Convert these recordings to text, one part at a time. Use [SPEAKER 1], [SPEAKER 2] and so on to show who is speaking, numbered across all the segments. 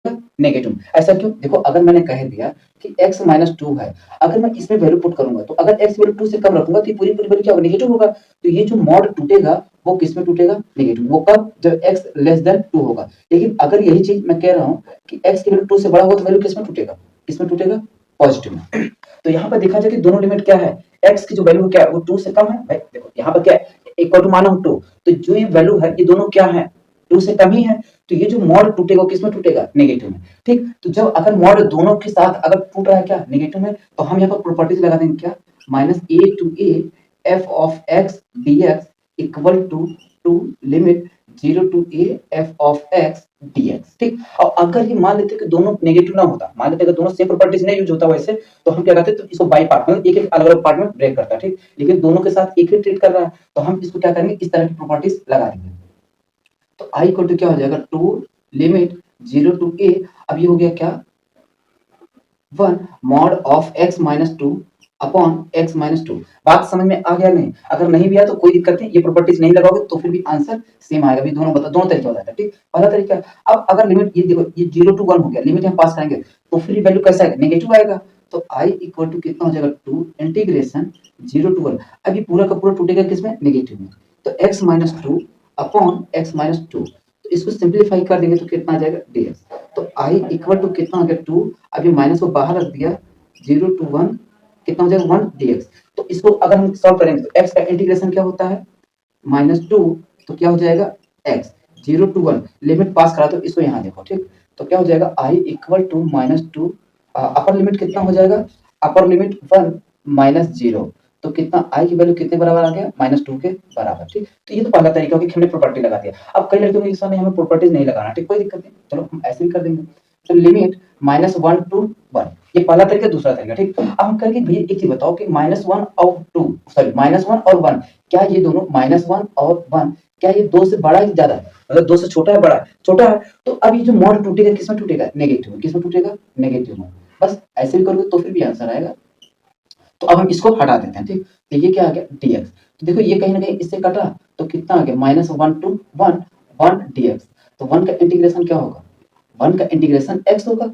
[SPEAKER 1] Negative. ऐसा क्यों? देखो अगर मैंने कह दिया कि x माइनस 2 है, अगर मैं इसमें वैल्यू पुट करूँगा तो अगर x वैल्यू 2 से कम रखूँगा तो ये पूरी वैल्यू क्या होगा? नेगेटिव होगा। तो ये जो मॉड टूटेगा वो किसमें टूटेगा? नेगेटिव। वो कब? जब x लेस देन 2 होगा। लेकिन अगर यही चीज़ मैं कह रहा हूँ कि x की वैल्यू 2 से बड़ा होगा तो वैल्यू किसमें टूटेगा? किसमें टूटेगा? पॉजिटिव में। तो यहाँ पर देखा जाए कि दोनों लिमिट क्या है? x की जो वैल्यू क्या है वो 2 से कम है। भाई देखो यहाँ पर क्या है? इक्वल टू माना हूँ 2, तो जो ये वैल्यू है ये दोनों क्या है? 2 से कम ही है। तो ये जो मॉड टूटेगा वो किसमें टूटेगा? नेगेटिव में। ठीक? तो जब अगर मॉड दोनों के साथ अगर टूट रहा है क्या? नेगेटिव में, तो हम यहाँ पर प्रॉपर्टीज लगा देंगे क्या? Minus a to a f of x dx equal to limit 0 to a f of x dx। ठीक? और अगर ये मान लेते कि दोनों नेगेटिव ना होता, मान लेते अगर दोनों सेम प्रॉपर्टीज नहीं यूज होता वैसे, तो हम क्या करते? तो इसको बाई पार्ट में एक-एक अलग-अलग पार्ट में ब्रेक करता। ठीक? लेकिन दोनों के साथ एक ही ट्रीट कर रहा है, तो हम इसको क्या करेंगे? इस तरह की प्रॉपर्टीज लगा देंगे। तो i इक्वल टू क्या हो जाएगा? 2 लिमिट 0 टू a। अब ये हो गया क्या? 1 mod of x minus 2 upon x minus 2। बात समझ में आ गया नहीं? अगर नहीं भी आया तो कोई दिक्कत नहीं, ये प्रॉपर्टीज नहीं लगाओगे तो फिर भी आंसर सेम आएगा। भी दोनों तरीके हो जाता है। ठीक? पहला तरीका, अब अगर लिमिट ये देखो ये 0 टू 1 हो गया, लिमिट हम पास करेंगे तो फिर वैल्यू कैसा आएगा? नेगेटिव आएगा। तो i इक्वल टू कितना हो जाएगा? 2 इंटीग्रेशन 0 टू 1। अब ये पूरा का पूरा टूटेगा किसमें? नेगेटिव में। तो x minus 2 upon x minus 2। तो इसको सिंप्लीफाई कर देंगे तो कितना आ जाएगा? dx। तो i इक्वल टू कितना हो गया? 2। अब ये माइनस को बाहर रख दिया, 0 टू 1 कितना हो जाएगा? 1 dx। तो इसको अगर हम सॉल्व करेंगे तो x का इंटीग्रेशन क्या होता है? माइनस 2। तो क्या हो जाएगा? x 0 टू 1 लिमिट पास करा तो इसको यहाँ देखो। ठीक? तो क्या हो जाएगा? i equal to minus 2 upper limit कितना हो जाएगा? Upper limit 1 minus 0। तो कितना i की वैल्यू कितने बराबर आ गया? माइनस 2 के बराबर। ठीक? तो ये तो पहला तरीका हो कि हमने प्रॉपर्टी लगा दिया। अब कई लड़कियों के सामने हमें प्रॉपर्टीज नहीं लगाना। ठीक? कोई दिक्कत नहीं, चलो हम ऐसे भी कर देंगे। तो लिमिट माइनस 1 टू 1, ये पहला तरीका। दूसरा तरीका, ठीक? अब हम करेंगे भैया एक चीज बताओ कि माइनस 1 और 2 सॉरी माइनस 1 और 1, क्या ये दोनों माइनस 1 और 1 क्या ये 2 से बड़ा है ज्यादा है? मतलब 2 से छोटा है बड़ा है? छोटा है। तो अब ये जो मॉड टूटेगा किसमें टूटेगा? नेगेटिव में। किसमें टूटेगा? नेगेटिव में। बस ऐसे भी करोगे तो फिर भी आंसर आएगा। तो अब हम इसको हटा देते हैं। ठीक? तो ये क्या आ गया? dx। तो देखो ये कहीं ना कहीं इससे कटा तो कितना आ गया? Minus 1 to 1 1 dx। तो 1 का इंटीग्रेशन क्या होगा? 1 का इंटीग्रेशन x होगा।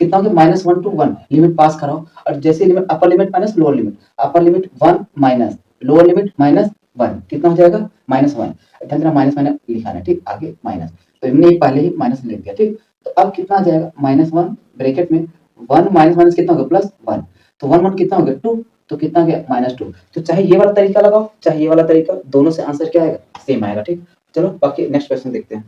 [SPEAKER 1] कितना हो गया? माइनस 1 टू 1 लिमिट पास कराओ, और जैसे limit upper limit minus lower limit, अपर limit 1 minus lower limit minus 1 कितना हो जाएगा? माइनस 1। ध्यान देना माइनस माइनस लिखा है। ठीक? आगे माइनस, तो हमने पहले ही माइनस लिख दिया। ठीक? तो अब कितना आ जाएगा? माइनस 1 ब्रैकेट में 1 माइनस माइनस कितना होगा? प्लस 1। तो 1 1 कितना हो गया? 2। तो कितना गया? माइनस 2। तो चाहे ये वाला तरीका लगाओ चाहे ये वाला तरीका, दोनों से आंसर क्या आएगा? सेम आएगा। ठीक? चलो बाकी नेक्स्ट क्वेश्चन देखते हैं।